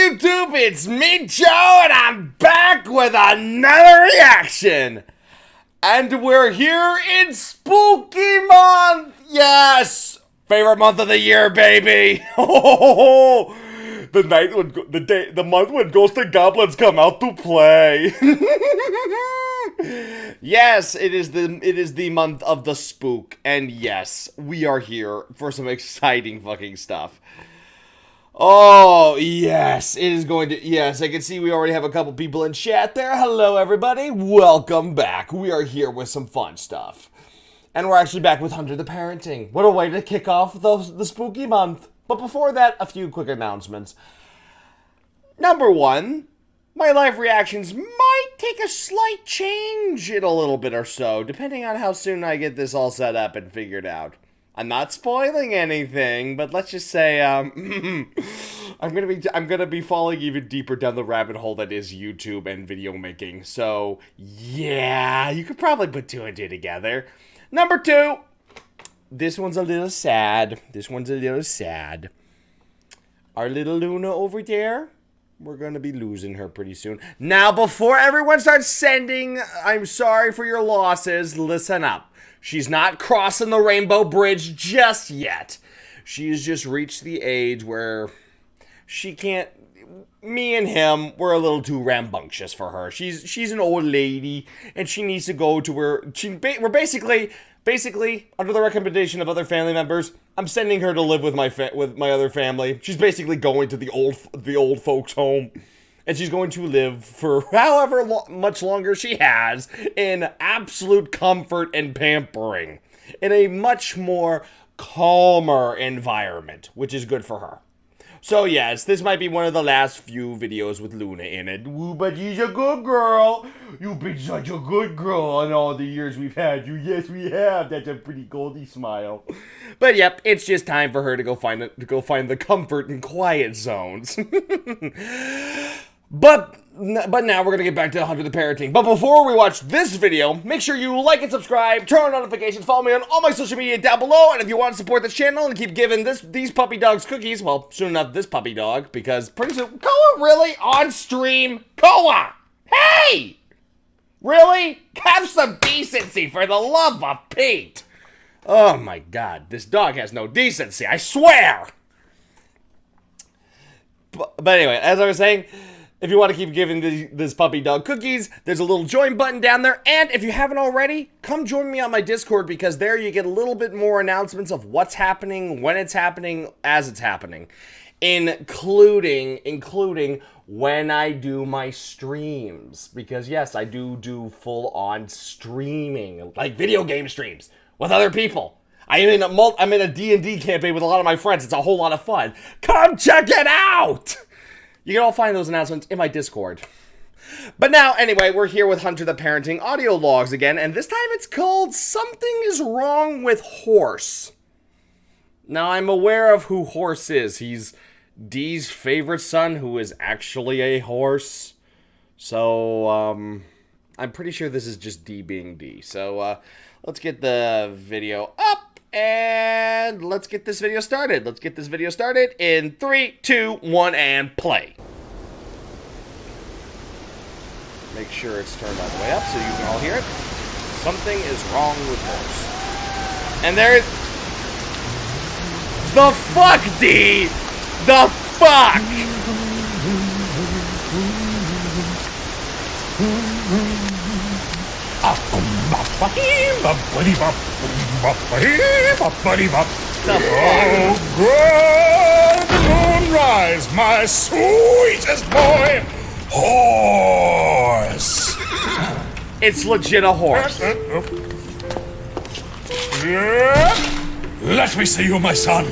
YouTube? It's me, Joe, and I'm back with another reaction. And we're here in Spooky Month. Yes, favorite month of the year, baby. The month when ghosts and goblins come out to play. Yes, it is the month of the spook, and yes, we are here for some exciting fucking stuff. Oh, yes, it is going to, yes, I can see we already have a couple people in chat there. Hello, everybody. Welcome back. We are here with some fun stuff. And we're actually back with Hunter the Parenting. What a way to kick off the spooky month. But before that, a few quick announcements. Number one, my live reactions might take a slight change in a little bit or so, depending on how soon I get this all set up and figured out. I'm not spoiling anything, but let's just say, I'm gonna be falling even deeper down the rabbit hole that is YouTube and video making. So, yeah, you could probably put two and two together. Number two, this one's a little sad. Our little Luna over there, we're gonna be losing her pretty soon. Now, before everyone starts sending, I'm sorry for your losses, listen up. She's not crossing the rainbow bridge just yet. She's just reached the age where she can't... Me and him, we're a little too rambunctious for her. She's an old lady, and she needs to go to where... We're basically, under the recommendation of other family members, I'm sending her to live with my other family. She's basically going to the old folks' home. And she's going to live for however much longer she has in absolute comfort and pampering. In a much more calmer environment, which is good for her. So yes, this might be one of the last few videos with Luna in it. Ooh, but she's a good girl. You've been such a good girl in all the years we've had you. Yes, we have. That's a pretty Goldie smile. But yep, it's just time for her to go find the comfort and quiet zones. But now we're going to get back to Hunter the Parenting. But before we watch this video, make sure you like and subscribe, turn on notifications, follow me on all my social media down below, and if you want to support this channel and keep giving these puppy dogs cookies, well, soon enough this puppy dog, because pretty soon, Koa, really? On stream? Koa! Hey! Really? Have some decency, for the love of Pete! Oh my god, this dog has no decency, I swear! But anyway, as I was saying... If you want to keep giving this puppy dog cookies, there's a little join button down there. And if you haven't already, come join me on my Discord, because there you get a little bit more announcements of what's happening, when it's happening, as it's happening. Including when I do my streams. Because yes, I do full-on streaming, like video game streams with other people. I'm in a D&D campaign with a lot of my friends. It's a whole lot of fun. Come check it out! You can all find those announcements in my Discord. But now, anyway, we're here with Hunter the Parenting Audiologs again, and this time it's called Something is Wrong with Horse. Now, I'm aware of who Horse is. He's Dee's favorite son, who is actually a horse. So, I'm pretty sure this is just Dee being Dee. So, let's get the video up. And let's get this video started. Let's get this video started in 3, 2, 1, and play. Make sure it's turned all the way up so you can all hear it. Something is wrong with horse. And there... The fuck, D! The fuck! Oh, good moonrise, my sweetest boy, horse. It's legit a horse. Let me see you, my son.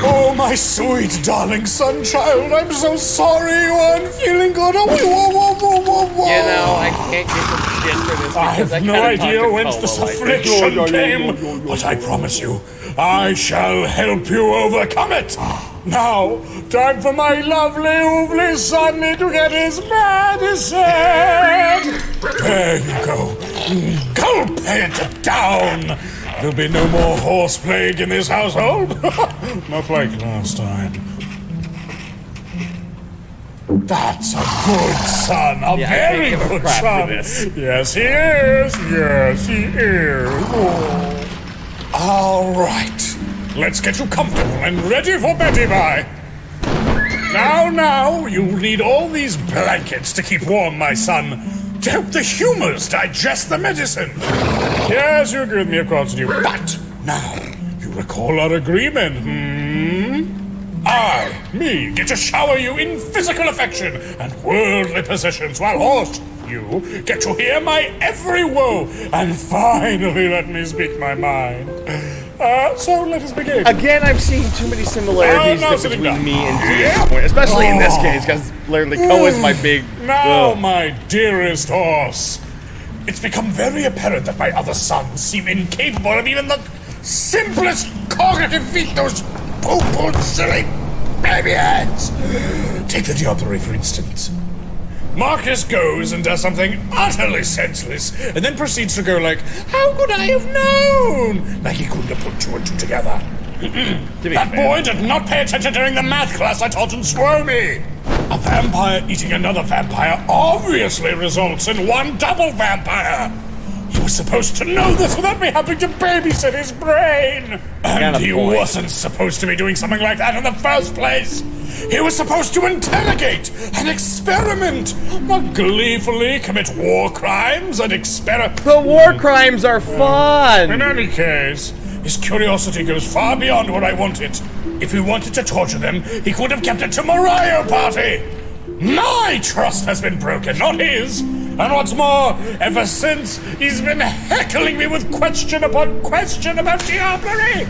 Oh, my sweet, darling son child, I'm so sorry you aren't feeling good. Oh, whoa. You know, I can't get some shit for this. I have no idea whence this affliction came, but I promise you, I shall help you overcome it. Now, time for my lovely Sonny to get his medicine. There you go. Go pay it down. There'll be no more horse plague in this household. Not like last time. That's a good son. A Yeah, I very can't give a good crap for son. this. Yes, he is. Yes, he is. Oh. All right. Let's get you comfortable and ready for Betty Bye. Now, you'll need all these blankets to keep warm, my son. To help the humors digest the medicine. Yes, you agree with me, of course you do. But now, you recall our agreement, me, get to shower you in physical affection and worldly possessions, while horse, you get to hear my every woe and finally let me speak my mind. So let us begin. Again, I'm seeing too many similarities between me and G at this point, especially in this case, because literally Ko is my big... Now, my dearest horse, it's become very apparent that my other sons seem incapable of even the simplest cognitive feat, those poo-poo silly baby heads. Take the dioptery, for instance. Marcus goes and does something utterly senseless, and then proceeds to go like, how could I have known? Like he couldn't have put two and two together. That boy did not pay attention during the math class I taught in Swomy. A vampire eating another vampire obviously results in one double vampire. He was supposed to know this without me having to babysit his brain. And he wasn't supposed to be doing something like that in the first place. He was supposed to interrogate and experiment, not gleefully commit war crimes and experiment. The war crimes are fun! In any case, his curiosity goes far beyond what I wanted. If he wanted to torture them, he could have kept it to Mario Party. My trust has been broken, not his. And what's more, ever since, he's been heckling me with question upon question about diablerie.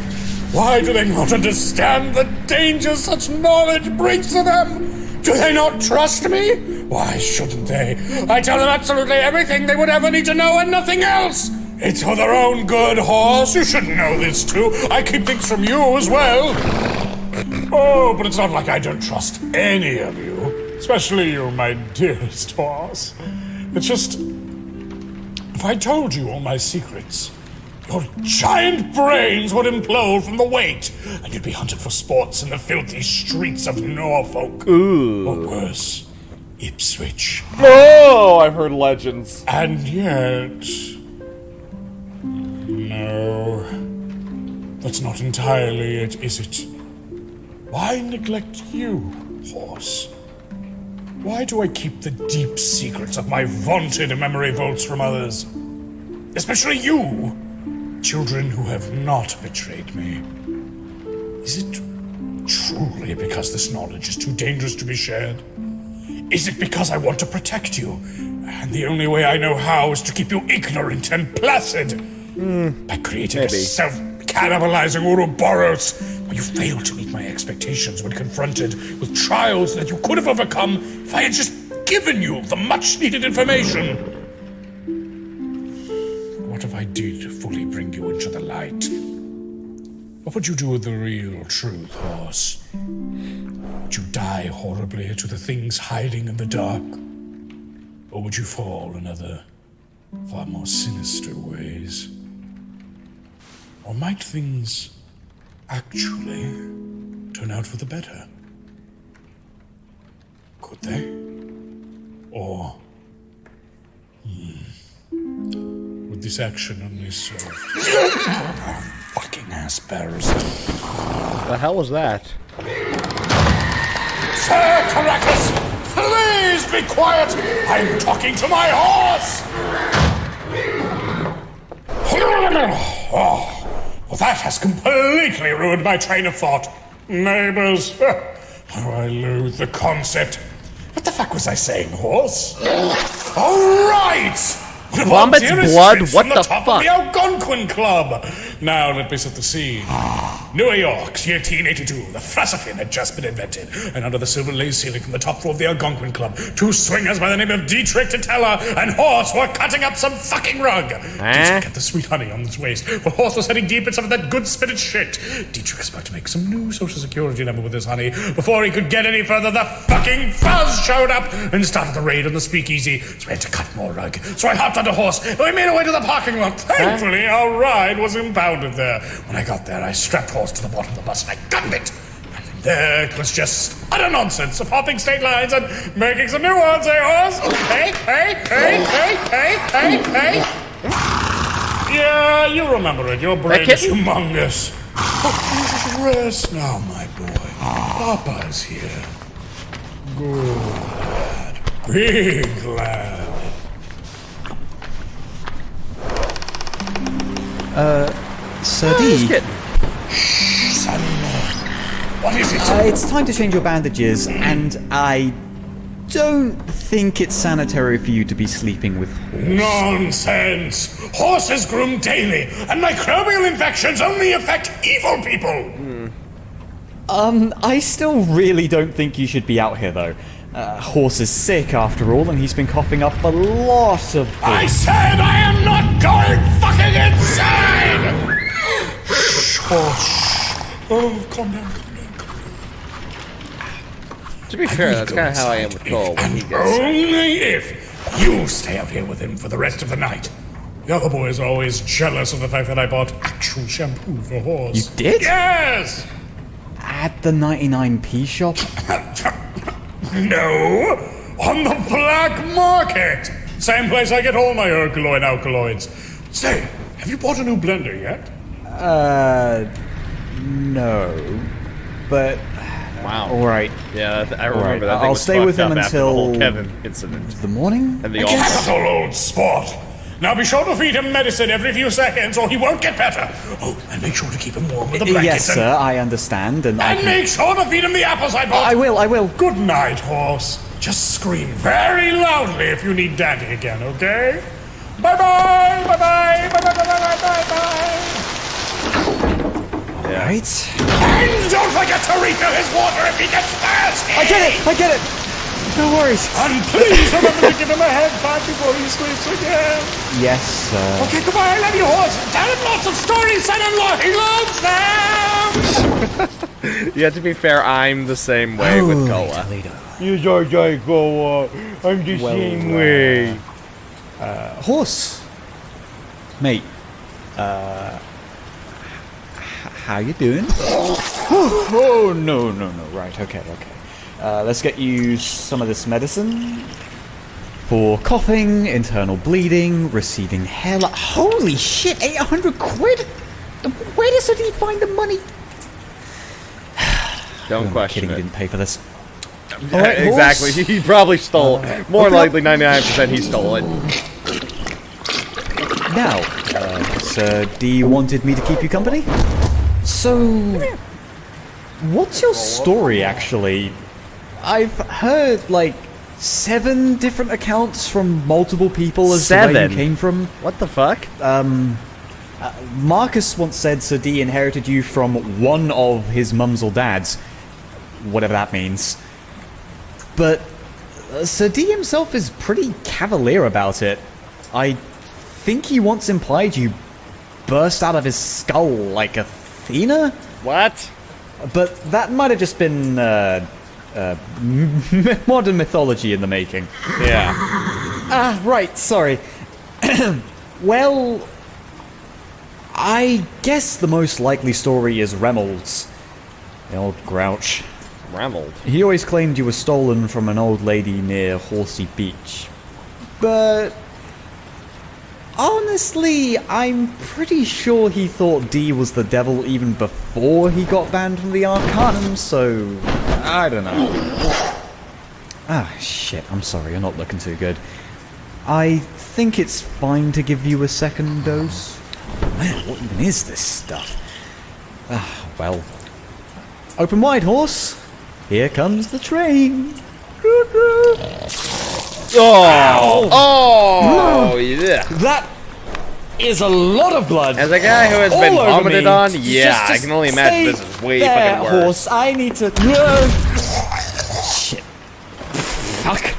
Why do they not understand the danger such knowledge brings to them? Do they not trust me? Why shouldn't they? I tell them absolutely everything they would ever need to know and nothing else. It's for their own good, horse. You should know this too. I keep things from you as well. Oh, but it's not like I don't trust any of you. Especially you, my dearest horse. It's just, if I told you all my secrets, your giant brains would implode from the weight, and you'd be hunted for sports in the filthy streets of Norfolk. Ooh. Or worse, Ipswich. Oh, I've heard legends. And yet... No. That's not entirely it, is it? Why neglect you, horse? Why do I keep the deep secrets of my vaunted memory vaults from others? Especially you, children who have not betrayed me. Is it truly because this knowledge is too dangerous to be shared? Is it because I want to protect you, and the only way I know how is to keep you ignorant and placid? By creating a self-cannibalizing Ouroboros, where you fail to meet my expectations when confronted with trials that you could have overcome if I had just given you the much-needed information. What if I did fully bring you into the light? What would you do with the real truth, horse? Would you die horribly to the things hiding in the dark? Or would you fall in other, far more sinister ways? Or might things actually turn out for the better? Could they? Or would this action only serve fucking ass bearers? The hell was that? Sir Caracas, please be quiet! I'm talking to my horse! Oh, well, that has completely ruined my train of thought. Neighbors, how I loathe the concept. What the fuck was I saying, horse? All right! Wombat's blood? What the top fuck? Of the Algonquin Club. Now let me set the scene. New York, year 1882. The Frasafin had just been invented, and under the silver lace ceiling from the top floor of the Algonquin Club, two swingers by the name of Dietrich Titella and Horse were cutting up some fucking rug. Dietrich had the sweet honey on his waist, while Horse was heading deep in some of that good spitted shit. Dietrich was about to make some new social security number with his honey. Before he could get any further, the fucking fuzz showed up and started the raid on the speakeasy. So we had to cut more rug. So I hopped on the Horse, and we made our way to the parking lot. Thankfully, our ride was impounded there. When I got there, I strapped Horse to the bottom of the bus and I gunned it. And There was just utter nonsense of hopping state lines and making some new ones, eh, horse? Hey, hey, hey, hey, hey, hey, hey. Yeah, you remember it. Your brain is humongous. Oh, rest now, my boy. Papa's here. Good lad. Big lad. Sir D. Shh, son-in-law. What is it? It's time to change your bandages, and I don't think it's sanitary for you to be sleeping with horse. Nonsense! Horses groom daily, and microbial infections only affect evil people! I still really don't think you should be out here, though. Horse is sick, after all, and he's been coughing up a lot of things. I said I am not going fucking inside! Shh, horse. Oh, calm down, calm down, calm down. To be fair, that's kind of how I am with Cole when he gets sick. Only if you stay up here with him for the rest of the night. The other boys are always jealous of the fact that I bought actual shampoo for horse. You did? Yes! At the 99p shop? No! On the black market! Same place I get all my Herculoid alkaloids. Say, have you bought a new blender yet? No. But... Wow. Alright. Yeah, I remember that. I'll stay with him until... the whole Kevin incident. the morning? And the Capital old sport! Now be sure to feed him medicine every few seconds or he won't get better. Oh, and make sure to keep him warm with the blankets. Yes, sir, I understand, and I And make sure to feed him the apples I bought. I will. Good night, horse. Just scream very loudly if you need daddy again, okay? Bye-bye! Bye-bye! Bye-bye! Yeah. Right? And don't forget to refill his water if he gets thirsty! I get it! No worries. And please remember to give him a head pat before he sleeps again. Yes, sir. Okay, goodbye, I love you, horse. Tell him lots of stories, son-in-law. He loves them! Yeah, to be fair, I'm the same way with Koa. You don't like Koa. I'm the same way. Horse. Mate. How you doing? Oh, no. Right, okay. Let's get you some of this medicine. For coughing, internal bleeding, receding hair loss. Holy shit, 800 quid? Where does he find the money? Don't question Kidding, it. he didn't pay for this. Yeah, Alright, exactly. horse. He probably stole it. More likely, 99% he stole it. Now, Sir D wanted me to keep you company? So, what's your story, actually? I've heard, 7 different accounts from multiple people as to where 7? you came from. What the fuck? Marcus once said Sir D inherited you from one of his mums or dads. Whatever that means. But Sir D himself is pretty cavalier about it. I think he once implied you burst out of his skull like Athena? What? But that might have just been modern mythology in the making. Yeah. Right, sorry. Well, I guess the most likely story is Remel's. The old grouch. Rambled. He always claimed you were stolen from an old lady near Horsey Beach. But honestly, I'm pretty sure he thought D was the devil even before he got banned from the Arcanum, so I don't know. Shit, I'm sorry, you're not looking too good. I think it's fine to give you a second dose. Man, what even is this stuff? Well. Open wide, horse. Here comes the train. Oh, yeah. That is a lot of blood. As a guy who has been all over vomited me. on, yeah, Just I can only imagine this is way there, fucking worse. horse. I need to. Shit. Fuck.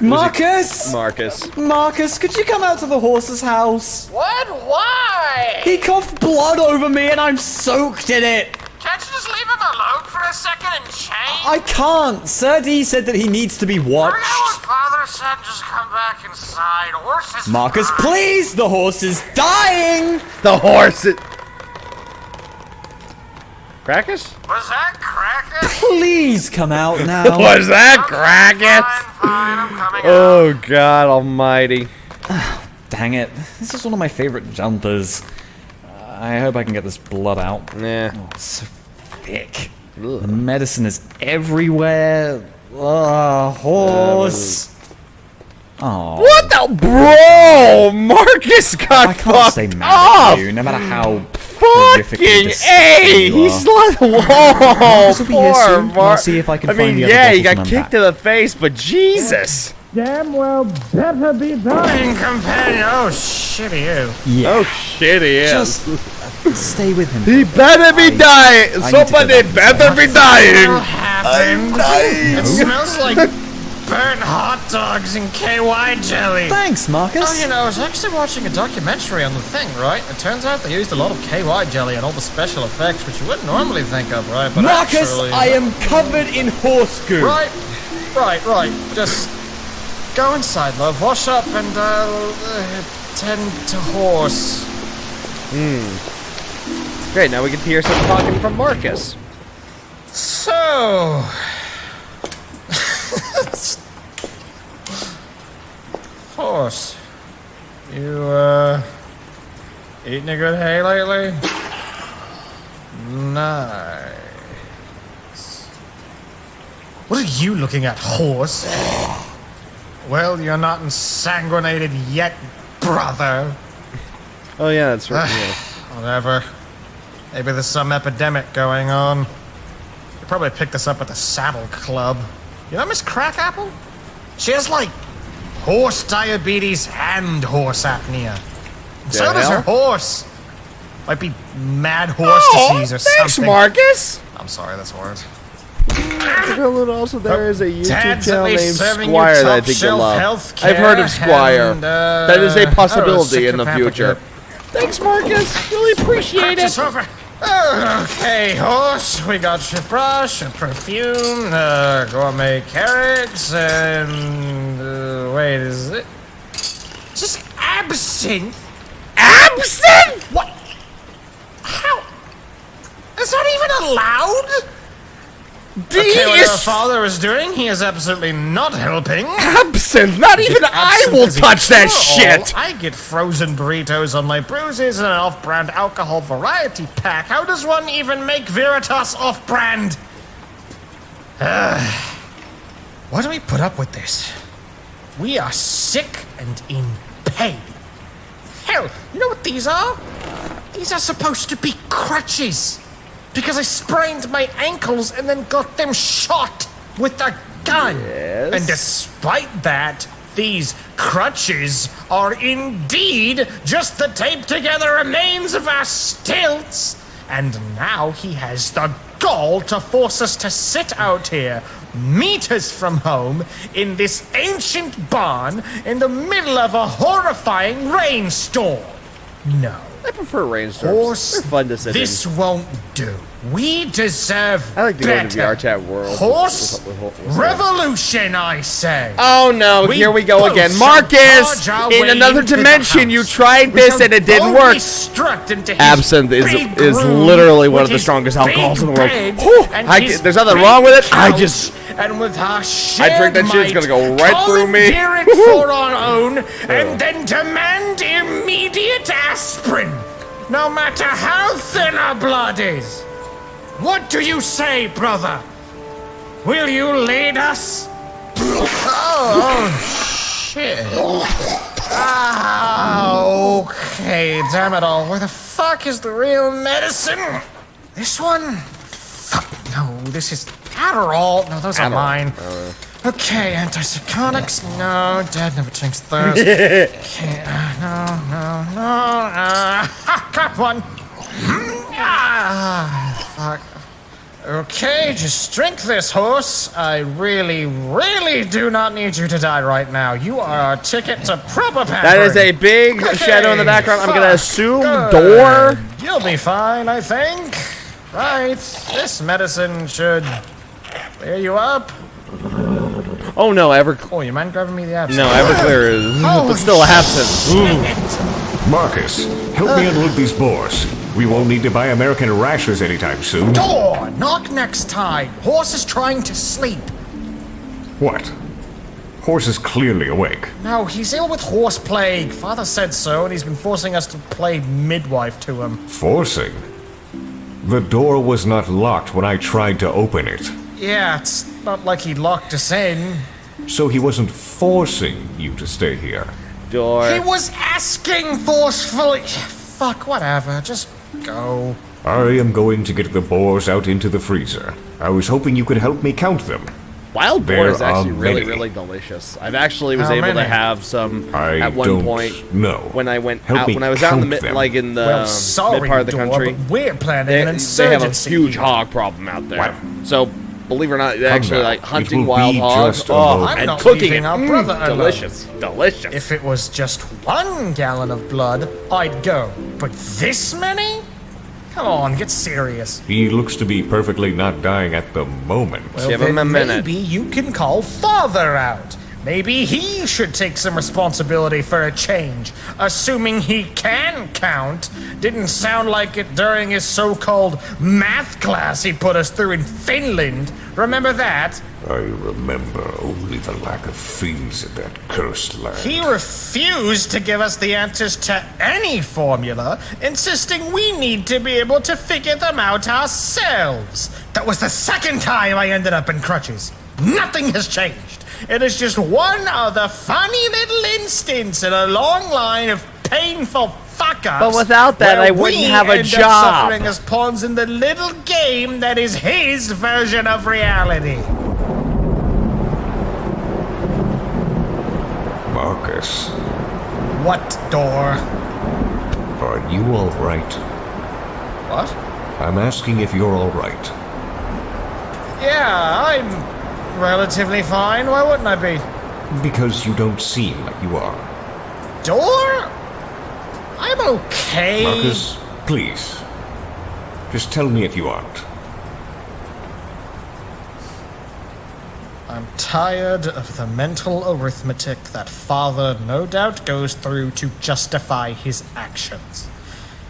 Marcus! Marcus, could you come out to the horse's house? What? Why? He coughed blood over me and I'm soaked in it! Can't you just leave him alone for a second and change? I can't! Sir D said that he needs to be watched. Forget what Father said, just come back back inside. Horse is Marcus, fine. please! The horse is dying! The horse. Crackus? Was that Kraken? Please come out now. Was that Crackus? Fine, I'm coming out. Oh God Almighty! Dang it. This is one of my favorite jumpers. I hope I can get this blood out. Nah. Oh, it's so thick. The medicine is everywhere. Horse. Oh. What the bro? Marcus I got can't stay fucked mad up. at you, no matter how horrifically Fucking disgusting A! you He's are. like, whoa, This will be here poor soon, and I'll Mark. see if I can I find mean, the other yeah, he bottles got and kicked unpack. to the face, but Jesus! Damn well better be dying, companion. Oh, shit, you. Yeah. Oh shit, he is. Just stay with him. He better be dying. I need to Somebody go back better be dying. What happened? I'm dying. It smells like burnt hot dogs and KY jelly. Thanks, Marcus. Oh, you know, I was actually watching a documentary on the thing, right? It turns out they used a lot of KY jelly and all the special effects, which you wouldn't normally think of, right? But Marcus, actually, I am covered in horse goo. Right. Just go inside, love. Wash up and, tend to horse. Great, now we get to hear some talking from Marcus. So... Horse. You, eating a good hay lately? Nice. What are you looking at, horse? Well, you're not ensanguinated yet, brother. Oh yeah, that's right. yeah. Whatever. Maybe there's some epidemic going on. You probably picked this up at the Saddle Club. You know Miss Crackapple? She has, like, horse diabetes and horse apnea. And so does her hell? horse. Might be mad horse disease or thanks, something. Marcus. I'm sorry, that's horse. Also, there is a YouTube Dad's channel at least named serving you Squire that I think you'll top-shelf love. healthcare I've heard of Squire. and, That is a possibility in the sick future. Thanks, Marcus. Really appreciate Just it. over. Okay, horse. We got your brush, your perfume, gourmet carrots, and wait, is it? Just absinthe? Absent? What? How? Is that even allowed? Okay, what your father is doing, he is absolutely not helping. Absent? Not even I Absinthe will is a touch that cure-all. shit. I get frozen burritos on my bruises and an off-brand alcohol variety pack. How does one even make Veritas off-brand? Why do we put up with this? We are sick and in pain. Hell, you know what these are? These are supposed to be crutches. Because I sprained my ankles and then got them shot with a gun. Yes. And despite that, these crutches are indeed just the taped together remains of our stilts. And now he has the gall to force us to sit out here, meters from home, in this ancient barn in the middle of a horrifying rainstorm. No. I prefer rainstorms. Horse, They're fun to sit this in. won't do. We deserve I like to go into the better. VR chat world. Horse with revolution, I say. Oh no, here we go both again. shall Marcus! charge our In way another into the dimension, you house. tried We this shall and it didn't boldly work. strut into his Absinthe is big literally room one of with the his strongest big alcohols in the world. bed Whew, and his there's nothing big wrong with it. I couch, just... and with our I shared drink that shit, it's gonna go right through me. commandeer it for our own, and then demand immediate aspirin, no matter how thin our blood is. What do you say, brother? Will you lead us? Oh, shit. Ah, okay, damn it all. Where the fuck is the real medicine? This one? Fuck, no, this is Adderall. No, those are mine. Okay, antipsychotics. No, Dad never drinks those. Okay, no. Ha, got one. Fuck. Okay, just drink this, horse. I really, really do not need you to die right now. You are our ticket to proper pampering. That is a big shadow in the background. I'm gonna fuck, assume good. door. You'll be fine, I think. Right, this medicine should Clear you up. Oh no, Oh, you mind grabbing me the absent? no, Everclear is Holy but still absent. shit. Marcus, help me unload these boars. We won't need to buy American rashers anytime soon. Door! Knock next time. Horse is trying to sleep. What? Horse is clearly awake. No, he's ill with horse plague. Father said so, and he's been forcing us to play midwife to him. Forcing? The door was not locked when I tried to open it. Yeah, it's not like he locked us in. So he wasn't forcing you to stay here. Door. He was asking forcefully. Fuck, whatever. Just go. I am going to get the boars out into the freezer. I was hoping you could help me count them. Wild boar There is actually are really, many. really delicious. I've actually was How able to many? have some I at one don't point know. when I went Help out me when I was out in the count mid, them. like in the Well, sorry, mid part of the Door, country. but we're planning They, an they have a insurgency. huge hog problem out there. What? So believe it or not, they're actually now. like It hunting will wild be hogs. just a Oh, moment. I'm and not cooking leaving it. our brother alone. Delicious, delicious. If it was just 1 gallon of blood, I'd go. But this many? Come on, get serious. He looks to be perfectly not dying at the moment. Well, Give him then a minute. Maybe you can call Father out. Maybe he should take some responsibility for a change, assuming he can count. Didn't sound like it during his so-called math class he put us through in Finland. Remember that? I remember only the lack of fins in that cursed land. He refused to give us the answers to any formula, insisting we need to be able to figure them out ourselves. That was the second time I ended up in crutches. Nothing has changed. It is just one other funny little instance in a long line of painful fuck-ups. But without that, where I wouldn't we have a end up job. suffering as pawns in the little game that is his version of reality. Marcus, What, Door? are you all right? What? I'm asking if you're all right. Yeah, I'm relatively fine. Why wouldn't I be? Because you don't seem like you are. Door? I'm okay. Marcus, please. Just tell me if you aren't. I'm tired of the mental arithmetic that Father no doubt goes through to justify his actions.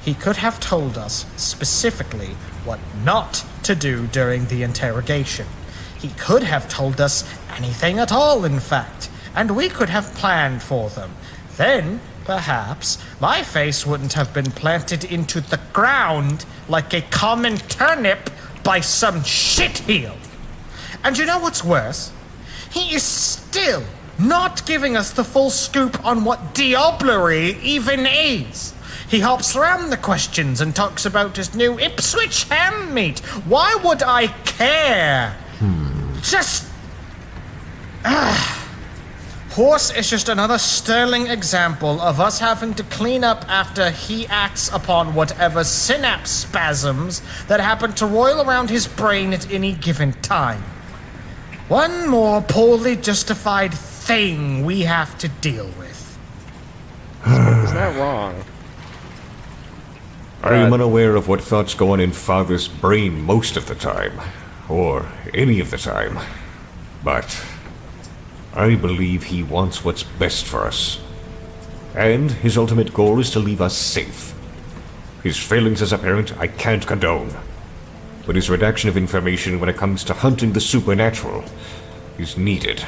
He could have told us specifically what not to do during the interrogation. He could have told us anything at all, in fact, and we could have planned for them. Then, perhaps, my face wouldn't have been planted into the ground like a common turnip by some shitheel. And you know what's worse? He is still not giving us the full scoop on what diablerie even is. He hops around the questions and talks about his new Ipswich ham meat. Why would I care? Just... Horse is just another sterling example of us having to clean up after he acts upon whatever synapse spasms that happen to roil around his brain at any given time. One more poorly justified thing we have to deal with. Is that wrong? I am unaware of what thoughts go on in Father's brain most of the time, or any of the time, but I believe he wants what's best for us. And his ultimate goal is to leave us safe. His failings as a parent I can't condone, but his redaction of information when it comes to hunting the supernatural is needed.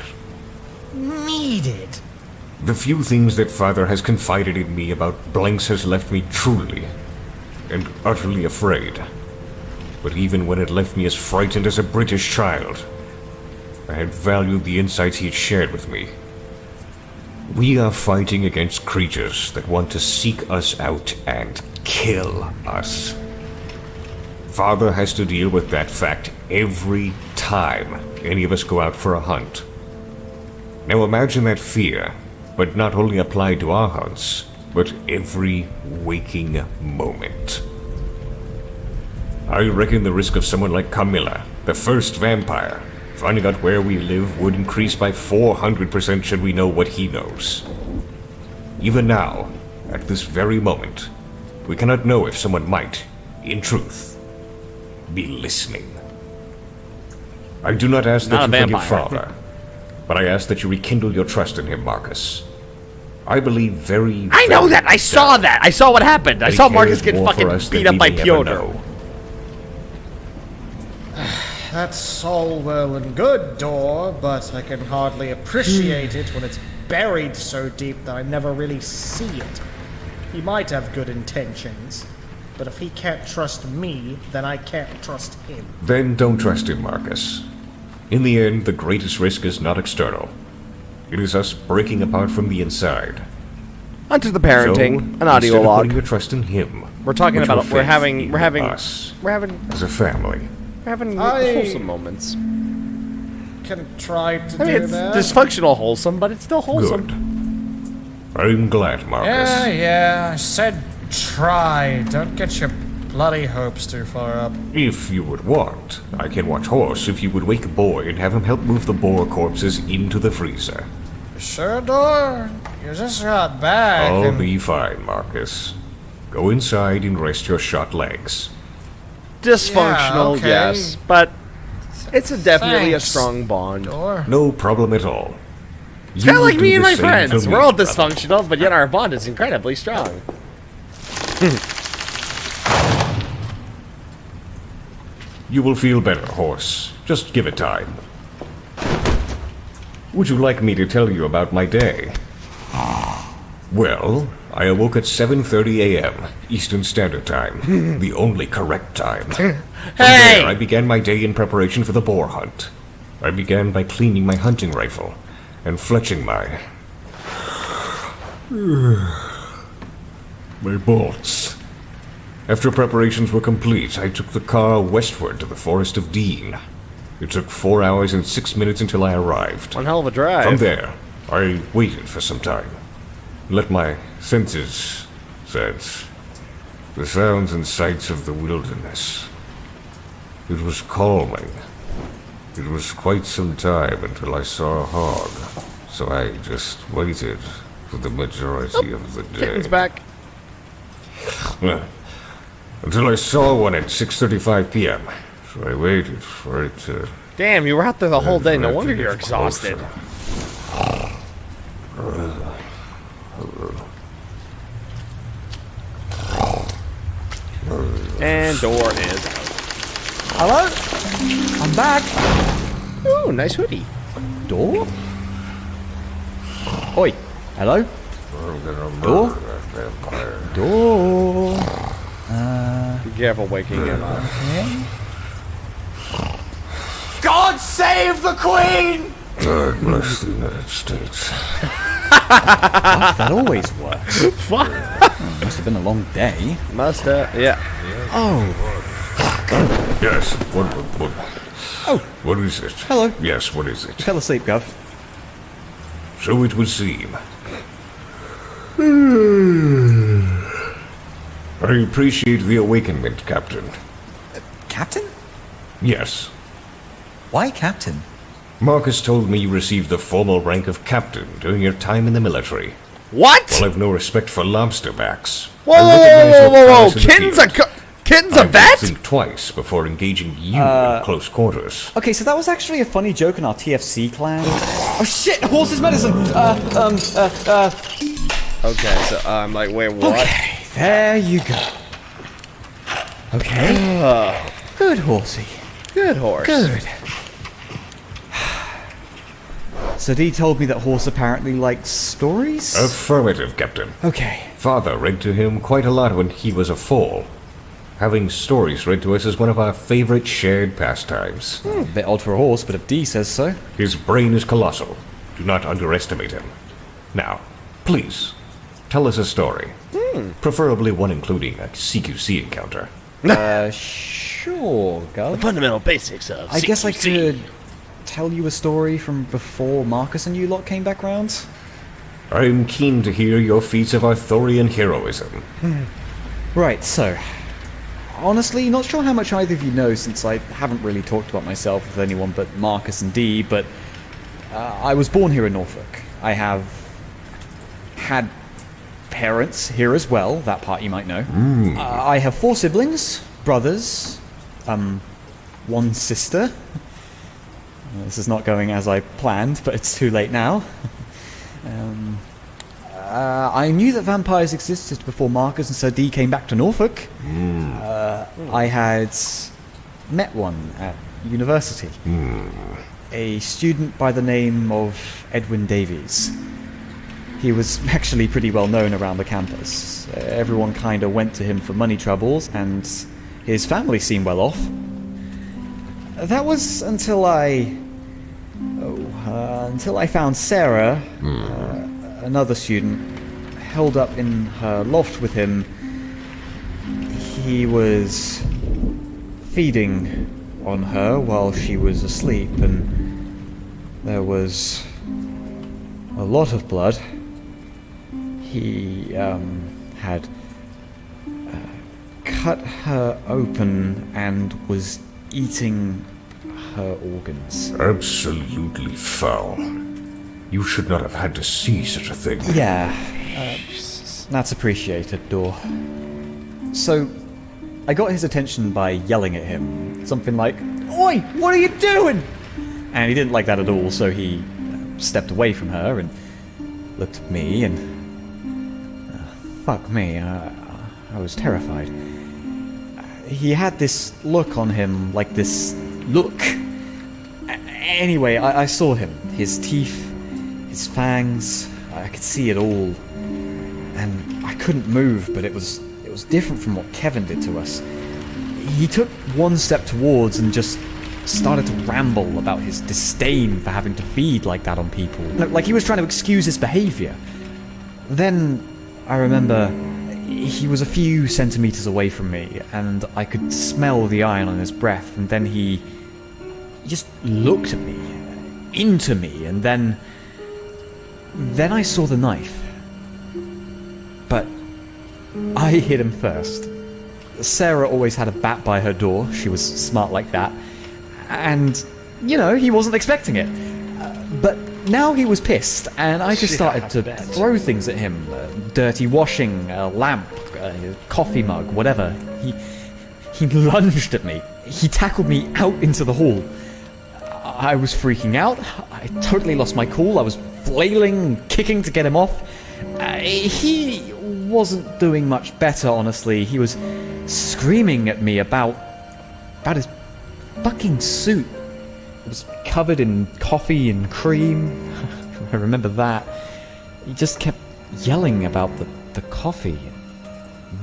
Needed. The few things that Father has confided in me about blanks has left me truly and utterly afraid. But even when it left me as frightened as a British child, I had valued the insights he had shared with me. We are fighting against creatures that want to seek us out and kill us. Father has to deal with that fact every time any of us go out for a hunt. Now imagine that fear, but not only applied to our hunts, but every waking moment. I reckon the risk of someone like Camilla, the first vampire, finding out where we live would increase by 400% should we know what he knows. Even now, at this very moment, we cannot know if someone might, in truth, be listening. I do not ask Not that a you forgive vampire. Father, but I ask that you rekindle your trust in him, Marcus. I believe very. I know that. I saw that. I saw what happened. I that he saw Marcus cares get more for fucking us than beat up we by may ever Piotr. know. That's all well and good, Dor, but I can hardly appreciate it when it's buried so deep that I never really see it. He might have good intentions, but if he can't trust me, then I can't trust him. Then don't trust him, Marcus. In the end, the greatest risk is not external. It is us breaking apart from the inside. Onto the So, parenting, an instead of putting audiolog. your trust in him, We're talking put about your we're faith having in we're having us we're having as a family. we're having I- wholesome moments. Can try to I mean, do it's that. dysfunctional wholesome, but it's still wholesome. Good. I'm glad, Marcus. Yeah, I said try. Don't get your bloody hopes too far up. If you would want, I can watch Horse if you would wake a boy and have him help move the boar corpses into the freezer. Sure, Dor? You just got back. I'll and- be fine, Marcus. Go inside and rest your shot legs. Dysfunctional, Yeah, okay. yes, but it's definitely a Thanks. strong bond. Dor? No problem at all. It's kind of like me and my friends. We're all this. dysfunctional, but yet our bond is incredibly strong. You will feel better, Horse. Just give it time. Would you like me to tell you about my day? Well, I awoke at 7:30 a.m. Eastern Standard Time, the only correct time. From Hey! there, I began my day in preparation for the boar hunt. I began by cleaning my hunting rifle and fletching my bolts. After preparations were complete, I took the car westward to the Forest of Dean. It took 4 hours and 6 minutes until I arrived. One hell of a drive. From there, I waited for some time. Let my senses sense the sounds and sights of the wilderness. It was calming. It was quite some time until I saw a hog, so I just waited for the majority of the day. Kitten's back. Until I saw one at 6:35 p.m. So I waited for it to... Damn, you were out there the whole day. No let wonder it you're get exhausted. And door is out. Hello? I'm back. Ooh, nice hoodie. Door? Oi. Hello? I'm gonna Door? murder that vampire. Door. Be careful waking him up. God save the Queen! God bless the United States. That always works. Fuck. Must have been a long day. Must have. Yeah. Oh, Yes, what? Oh. What is it? Hello. Yes, what is it? fell asleep, Gov. So it would seem. I appreciate the awakenment, Captain. Captain? Yes. Why Captain? Marcus told me you received the formal rank of captain during your time in the military. What? Well, I've no respect for lobster backs. Whoa, I recognize your whoa! prowess in the Kitten's a field. Kitten's I a would vet? think twice before engaging you in close quarters. Okay, so that was actually a funny joke in our TFC clan. Oh shit! Horse's medicine! Okay, so I'm like, wait, what? Okay, there you go. Okay. Good horsey. Good horse. Good. So Dee told me that Horse apparently likes stories? Affirmative, Captain. Okay. Father read to him quite a lot when he was a foal. Having stories read to us is one of our favorite shared pastimes. A bit odd for a horse, but if Dee says so. His brain is colossal. Do not underestimate him. Now, please, tell us a story. Preferably one including a CQC encounter. Sure, Gov. Fundamental basics of I guess I CQC. could tell you a story from before Marcus and you lot came back round. I'm keen to hear your feats of Arthurian heroism. Right, so. Honestly, not sure how much either of you know since I haven't really talked about myself with anyone but Marcus and Dee, but I was born here in Norfolk. I have had parents here as well, that part you might know. I have 4 siblings, brothers, one sister, This is not going as I planned, but it's too late now. I knew that vampires existed before Marcus and Sir D came back to Norfolk. I had met one at university. A student by the name of Edwin Davies. He was actually pretty well known around the campus. Everyone kind of went to him for money troubles, and his family seemed well off. That was until I found Sarah, another student, held up in her loft with him. He was feeding on her while she was asleep, and there was a lot of blood. He had cut her open and was eating her organs. Absolutely foul. You should not have had to see such a thing. Yeah, that's appreciated, Dor. So, I got his attention by yelling at him. Something like, "Oi, what are you doing?" And he didn't like that at all, so he stepped away from her and looked at me and... fuck me, I was terrified. He had this look on him, like this look. Anyway, I saw him. His teeth, his fangs, I could see it all. And I couldn't move, but it was different from what Kevin did to us. He took one step towards and just started to ramble about his disdain for having to feed like that on people. Like he was trying to excuse his behavior. Then I remember he was a few centimeters away from me, and I could smell the iron on his breath, and then he just looked at me, into me, and then I saw the knife. But I hit him first. Sarah always had a bat by her door. She was smart like that. And, he wasn't expecting it. But now he was pissed, and I just started to throw things at him. Dirty washing, a lamp, a coffee mug, whatever. He lunged at me. He tackled me out into the hall. I was freaking out. I totally lost my cool. I was flailing, kicking to get him off. He wasn't doing much better, honestly. He was screaming at me about his fucking suit. It was covered in coffee and cream. I remember that. He just kept yelling about the coffee.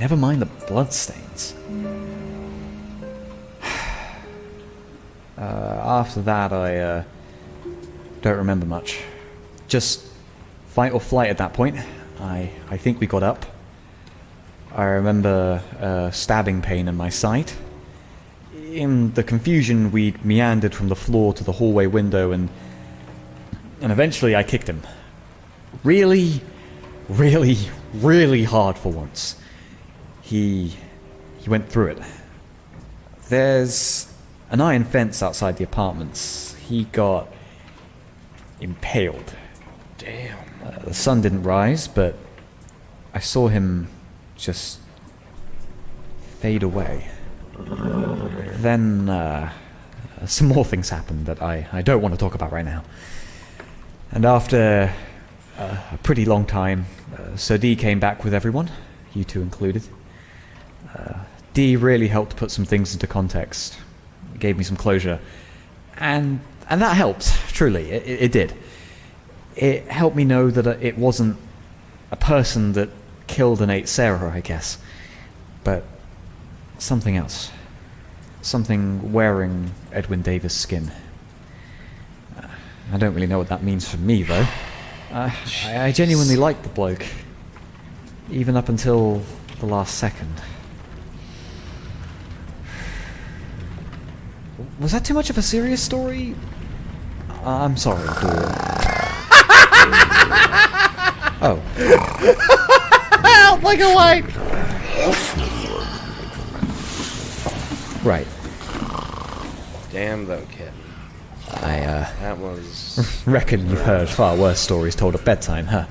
Never mind the bloodstains. After that, I don't remember much. Just fight or flight at that point. I think we got up. I remember stabbing pain in my side. In the confusion, we meandered from the floor to the hallway window, and eventually I kicked him. Really, really, really hard for once. He went through it. There's an iron fence outside the apartments. He got impaled. Damn. The sun didn't rise, but I saw him just fade away. Then some more things happened that I don't want to talk about right now. And after a pretty long time, Sir D came back with everyone, you two included. D really helped put some things into context. It gave me some closure. And that helped, truly. It did. It helped me know that it wasn't a person that killed and ate Sarah, I guess. But something else. Something wearing Edwin Davis' skin. I don't really know what that means for me, though. I genuinely liked the bloke. Even up until the last second. Was that too much of a serious story? I'm sorry, Dor. Oh. Like a light! Right. Damn though, kid. That was... Reckon you've heard far worse stories told at bedtime, huh?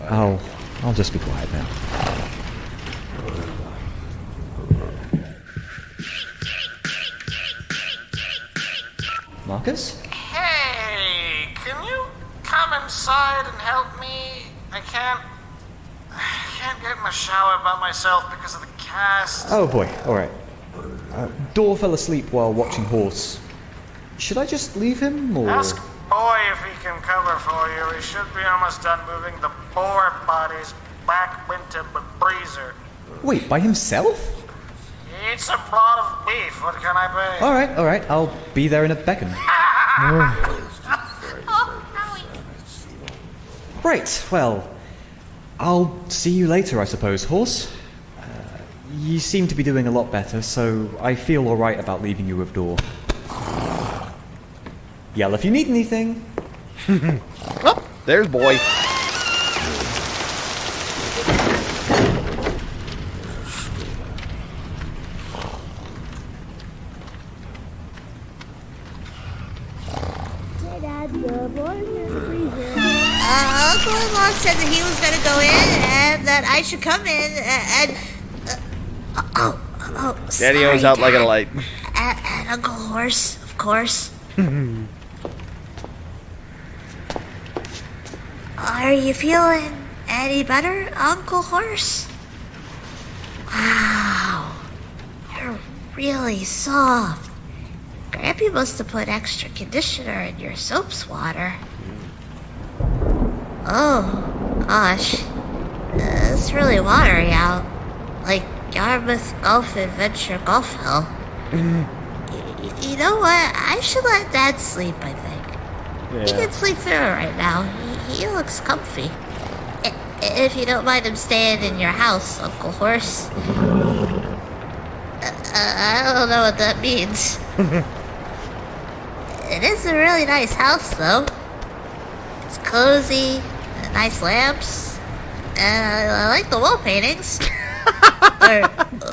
I'll just be quiet now. Marcus? Hey, can you come inside and help me? I can't get in the shower by myself because of the cast. Oh boy, alright. Dor fell asleep while watching Horse. Should I just leave him, or...? Ask Boy if he can cover for you. He should be almost done moving the boar bodies back into the breezer. Wait, by himself? He eats a lot of beef. What can I be? Alright, I'll be there in a beckon. Right, well, I'll see you later, I suppose, Horse. You seem to be doing a lot better, so I feel alright about leaving you with Dor. Yell if you need anything. Oh, there's boy. Uncle Long said that he was going to go in and that I should come in and... Daddy sorry, owns out like a Dad. light. And Uncle Horse, of course. Are you feeling any better, Uncle Horse? Wow, you're really soft. Grampy must have put extra conditioner in your soap's water. Oh, gosh. It's really watery out. Like Yarmouth Golf Adventure Golf Hill. You know what? I should let Dad sleep, I think. He can sleep through it right now. He looks comfy. If you don't mind him staying in your house, Uncle Horse. I don't know what that means. It is a really nice house, though. It's cozy, nice lamps, and I like the wall paintings.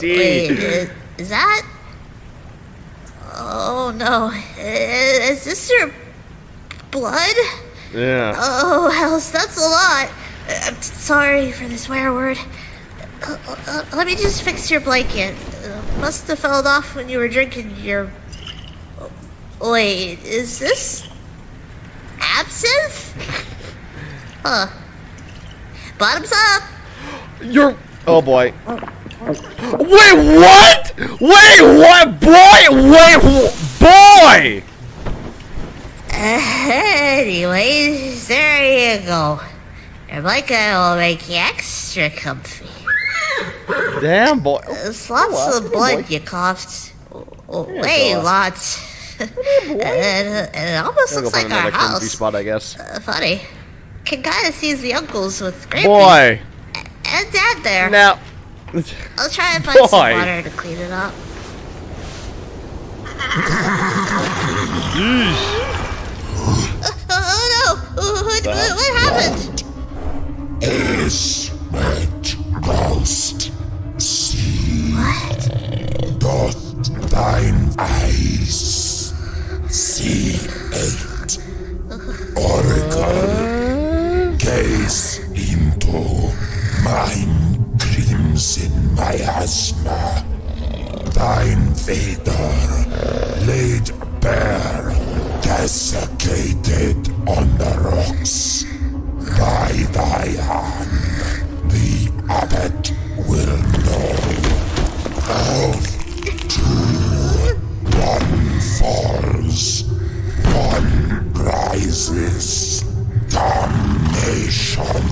Wait, is that? Oh no, is this your blood? Yeah. Oh, Hells, that's a lot. I'm sorry for the swear word. Let me just fix your blanket. Must have fell off when you were drinking your... Wait, is this... absinthe? Huh. Bottoms up! You're... Oh boy. Wait, what? Wait, what? Boy! Anyways, there you go. Your blanket will make you extra comfy. Damn, boy. There's lots of blood you coughed. Way lots. And it almost looks like our house. Spot, I guess. Funny. Can kind of see the uncles with Grampy. Boy. And Dad there. Now. I'll try and find some water to clean it up. Oh no! What happened? Is that ghost? See? What? Doth thine eyes see it? Oracle, gaze into mine crimson miasma. Thine Vader laid bare, desiccated on the rocks. By thy hand, the abbot will know. Of two, one falls, one rises. Damnation.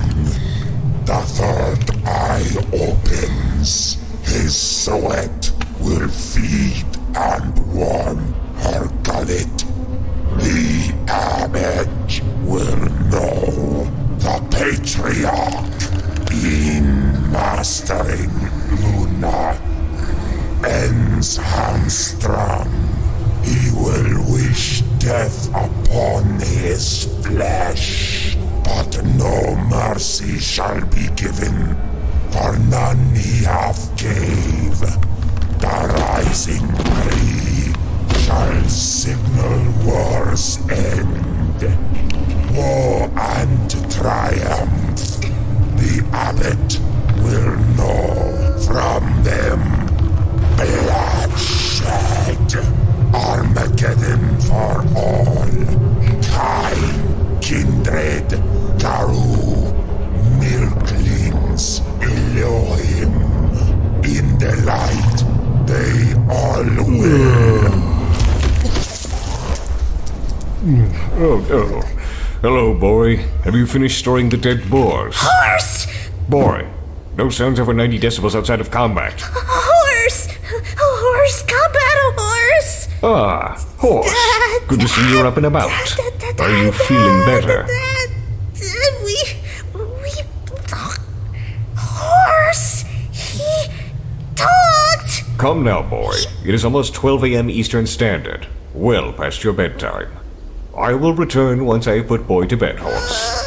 The third eye opens. His sweat will feed and warm her gullet. The abbot will know. The patriarch, in mastering Luna, ends hamstrung. He will wish death upon his flesh, but no mercy shall be given, for none he hath gave. The rising ray shall signal war's end. Woe and triumph, the abbot will know. From them, bloodshed, Armageddon for all. Oh, no. Hello, boy. Have you finished storing the dead boars? Horse! Boy, no sounds over 90 decibels outside of combat. Horse! Horse! Combat horse! Ah, horse. Good to see you're up and about. Are you feeling better? Horse! He talked! Come now, boy. It is almost 12 a.m. Eastern Standard. Well past your bedtime. I will return once I have put boy to bed, horse.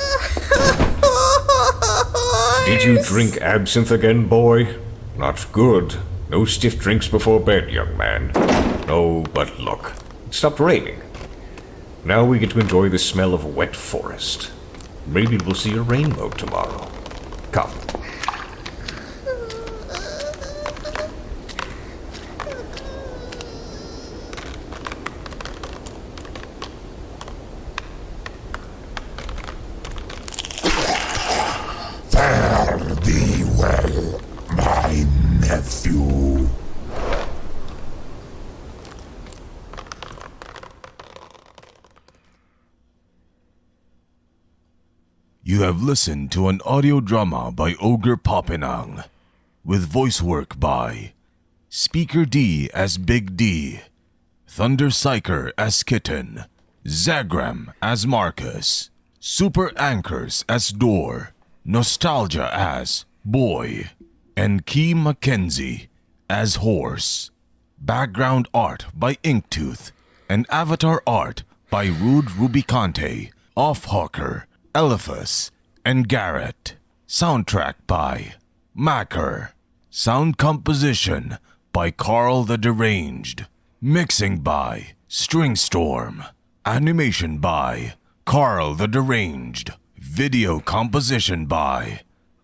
Did you drink absinthe again, boy? Not good. No stiff drinks before bed, young man. No, but look. It stopped raining. Now we get to enjoy the smell of wet forest. Maybe we'll see a rainbow tomorrow. Come. Fare thee well, my nephew. You have listened to an audio drama by Ogre Popinang, with voice work by Speaker D as Big D, Thunder Psyker as Kitten, Zagram as Marcus, Super Anchors as Door, Nostalgia as Boy, and Key Mackenzie as Horse. Background art by Inktooth, and avatar art by Rude Rubicante, Offhawker, Eliphas, and Garrett. Soundtrack by Macker. Sound composition by Carl the Deranged. Mixing by Stringstorm. Animation by Carl the Deranged. Video composition by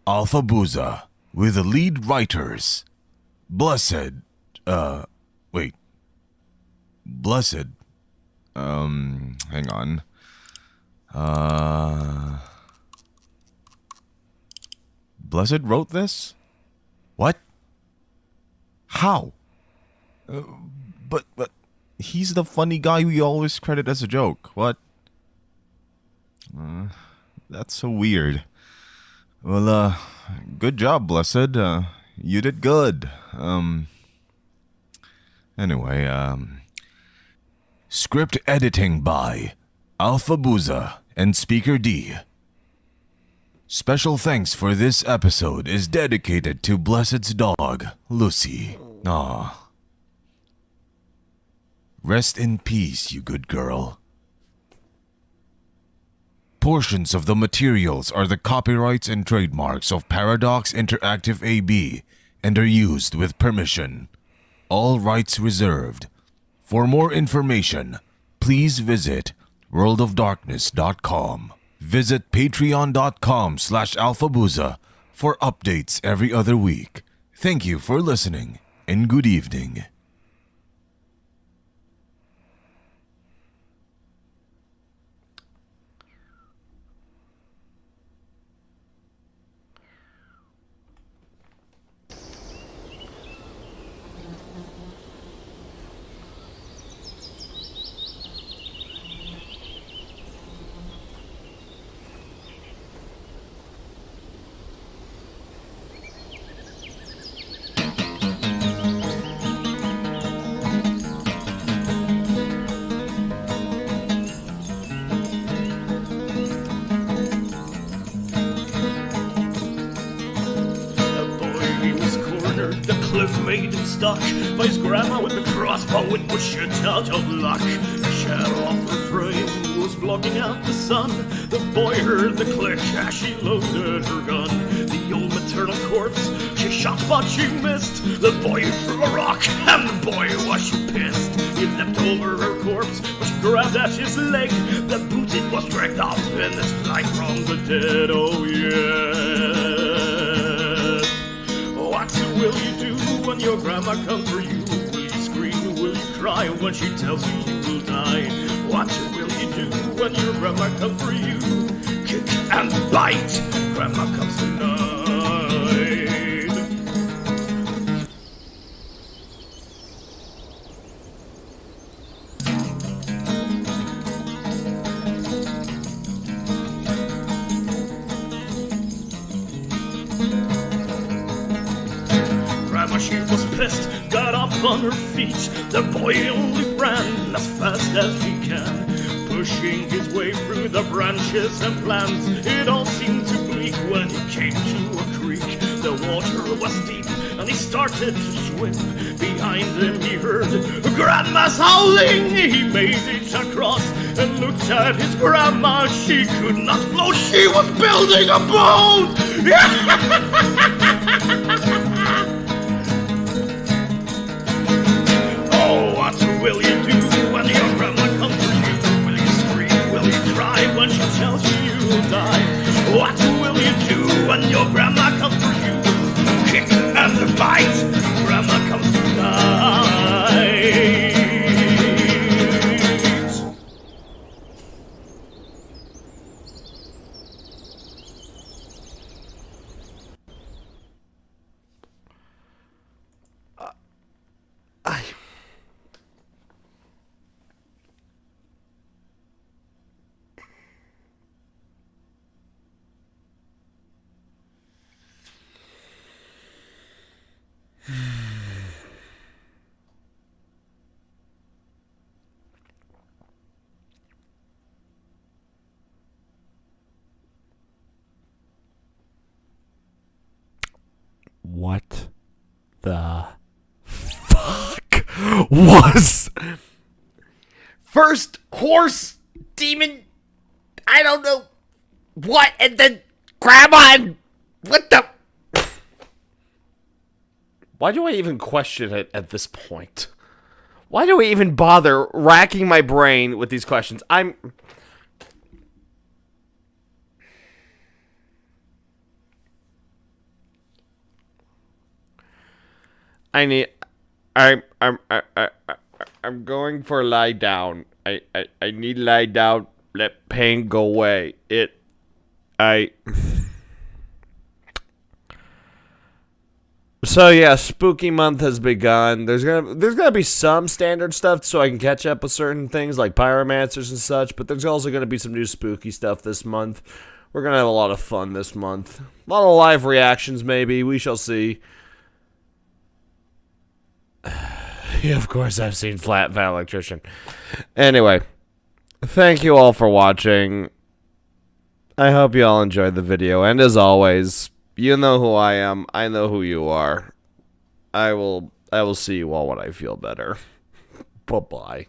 Alpha Booza, with lead writers Blessed, hang on. Blessed wrote this? What? How? But he's the funny guy we always credit as a joke. What? That's so weird. Well, good job, Blessed. You did good. Anyway, script editing by Alpha Booza and Speaker D. Special thanks for this episode is dedicated to Blessed's dog, Lucy. Aw. Rest in peace, you good girl. Portions of the materials are the copyrights and trademarks of Paradox Interactive AB and are used with permission. All rights reserved. For more information, please visit worldofdarkness.com. Visit patreon.com/alphabooza for updates every other week. Thank you for listening, and good evening. Made him stuck by his grandma with the crossbow and was shit out of luck. A shadow off her frame was blocking out the sun. The boy heard the click as she loaded her gun. The old maternal corpse she shot but she missed. The boy threw a rock and the boy was she pissed. He leapt over her corpse but she grabbed at his leg. The boot it was dragged off in this flight from the dead. Oh yeah. What will you do when your grandma comes for you? Will you scream? Will you cry when she tells you you will die? What will you do when your grandma comes for you? Kick and bite. Grandma comes tonight. on her feet. The boy only ran as fast as he can, pushing his way through the branches and plants. It all seemed too bleak when he came to a creek. The water was deep and he started to swim. Behind him he heard Grandma's howling. He made it across and looked at his grandma. She could not float, she was building a boat. Oh, what will you do when your grandma comes for you? Will you scream? Will you cry when she tells you you'll die? What will you do when your grandma comes for you? Kick and bite, grandma comes to night. What the fuck was first horse demon? I don't know what, and then grandma and what the? Why do I even question it at this point? Why do I even bother racking my brain with these questions? I'm going for lie down. I need lie down. Let pain go away. So yeah, spooky month has begun. There's gonna be some standard stuff so I can catch up with certain things like pyromancers and such, but there's also gonna be some new spooky stuff this month. We're gonna have a lot of fun this month. A lot of live reactions, maybe. We shall see. Yeah, of course I've seen Flat Van Electrician. Anyway, thank you all for watching. I hope you all enjoyed the video, and as always, you know who I am. I know who you are. I will see you all when I feel better. Bye-bye.